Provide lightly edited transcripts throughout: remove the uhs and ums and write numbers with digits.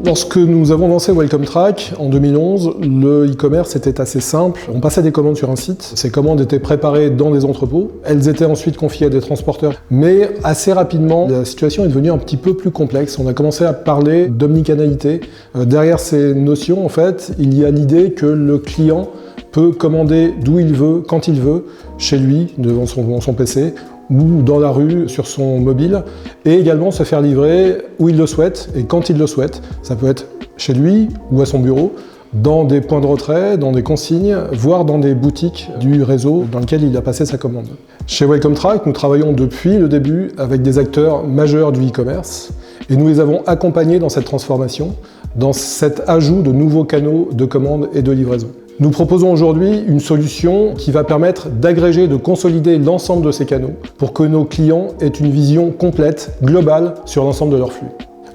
Lorsque nous avons lancé Welcome Track en 2011, le e-commerce était assez simple. On passait des commandes sur un site, ces commandes étaient préparées dans des entrepôts, elles étaient ensuite confiées à des transporteurs. Mais assez rapidement, la situation est devenue un petit peu plus complexe. On a commencé à parler d'omnicanalité. Derrière ces notions, en fait, il y a l'idée que le client peut commander d'où il veut, quand il veut, chez lui, devant son PC, ou dans la rue, sur son mobile, et également se faire livrer où il le souhaite et quand il le souhaite. Ça peut être chez lui ou à son bureau, dans des points de retrait, dans des consignes, voire dans des boutiques du réseau dans lequel il a passé sa commande. Chez Welcome Track, nous travaillons depuis le début avec des acteurs majeurs du e-commerce et nous les avons accompagnés dans cette transformation, dans cet ajout de nouveaux canaux de commande et de livraison. Nous proposons aujourd'hui une solution qui va permettre d'agréger, de consolider l'ensemble de ces canaux pour que nos clients aient une vision complète, globale, sur l'ensemble de leur flux.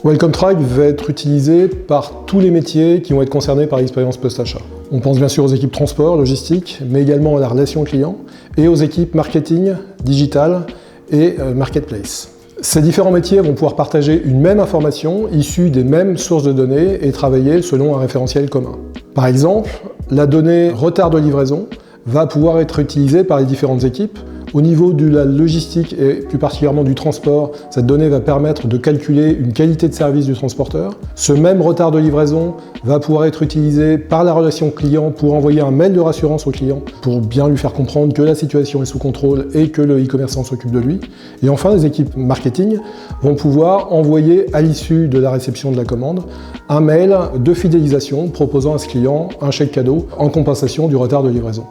Welcome Track va être utilisé par tous les métiers qui vont être concernés par l'expérience post-achat. On pense bien sûr aux équipes transport, logistique, mais également à la relation client et aux équipes marketing, digital et marketplace. Ces différents métiers vont pouvoir partager une même information issue des mêmes sources de données et travailler selon un référentiel commun. Par exemple, la donnée retard de livraison va pouvoir être utilisée par les différentes équipes. Au niveau de la logistique et plus particulièrement du transport, cette donnée va permettre de calculer une qualité de service du transporteur. Ce même retard de livraison va pouvoir être utilisé par la relation client pour envoyer un mail de rassurance au client pour bien lui faire comprendre que la situation est sous contrôle et que le e-commerçant s'occupe de lui. Et enfin, les équipes marketing vont pouvoir envoyer à l'issue de la réception de la commande un mail de fidélisation proposant à ce client un chèque cadeau en compensation du retard de livraison.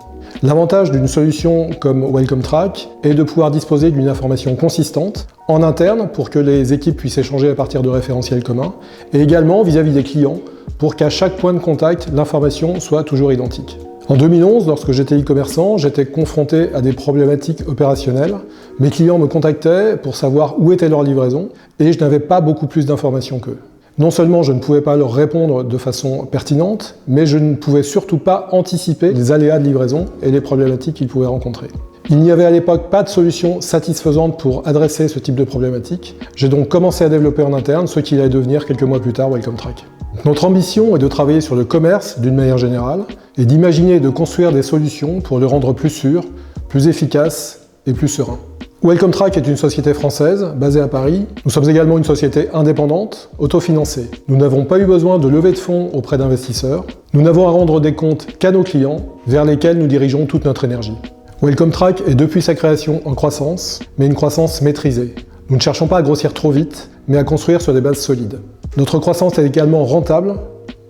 L'avantage d'une solution comme Welcome Track est de pouvoir disposer d'une information consistante en interne pour que les équipes puissent échanger à partir de référentiels communs et également vis-à-vis des clients pour qu'à chaque point de contact, l'information soit toujours identique. En 2011, lorsque j'étais e-commerçant, j'étais confronté à des problématiques opérationnelles. Mes clients me contactaient pour savoir où était leur livraison et je n'avais pas beaucoup plus d'informations qu'eux. Non seulement je ne pouvais pas leur répondre de façon pertinente, mais je ne pouvais surtout pas anticiper les aléas de livraison et les problématiques qu'ils pouvaient rencontrer. Il n'y avait à l'époque pas de solution satisfaisante pour adresser ce type de problématiques. J'ai donc commencé à développer en interne ce qui allait devenir quelques mois plus tard Welcome Track. Notre ambition est de travailler sur le commerce d'une manière générale et d'imaginer et de construire des solutions pour le rendre plus sûr, plus efficace et plus serein. Welcome Track est une société française, basée à Paris. Nous sommes également une société indépendante, autofinancée. Nous n'avons pas eu besoin de lever de fonds auprès d'investisseurs. Nous n'avons à rendre des comptes qu'à nos clients, vers lesquels nous dirigeons toute notre énergie. Welcome Track est depuis sa création en croissance, mais une croissance maîtrisée. Nous ne cherchons pas à grossir trop vite, mais à construire sur des bases solides. Notre croissance est également rentable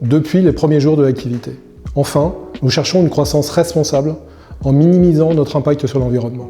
depuis les premiers jours de l'activité. Enfin, nous cherchons une croissance responsable en minimisant notre impact sur l'environnement.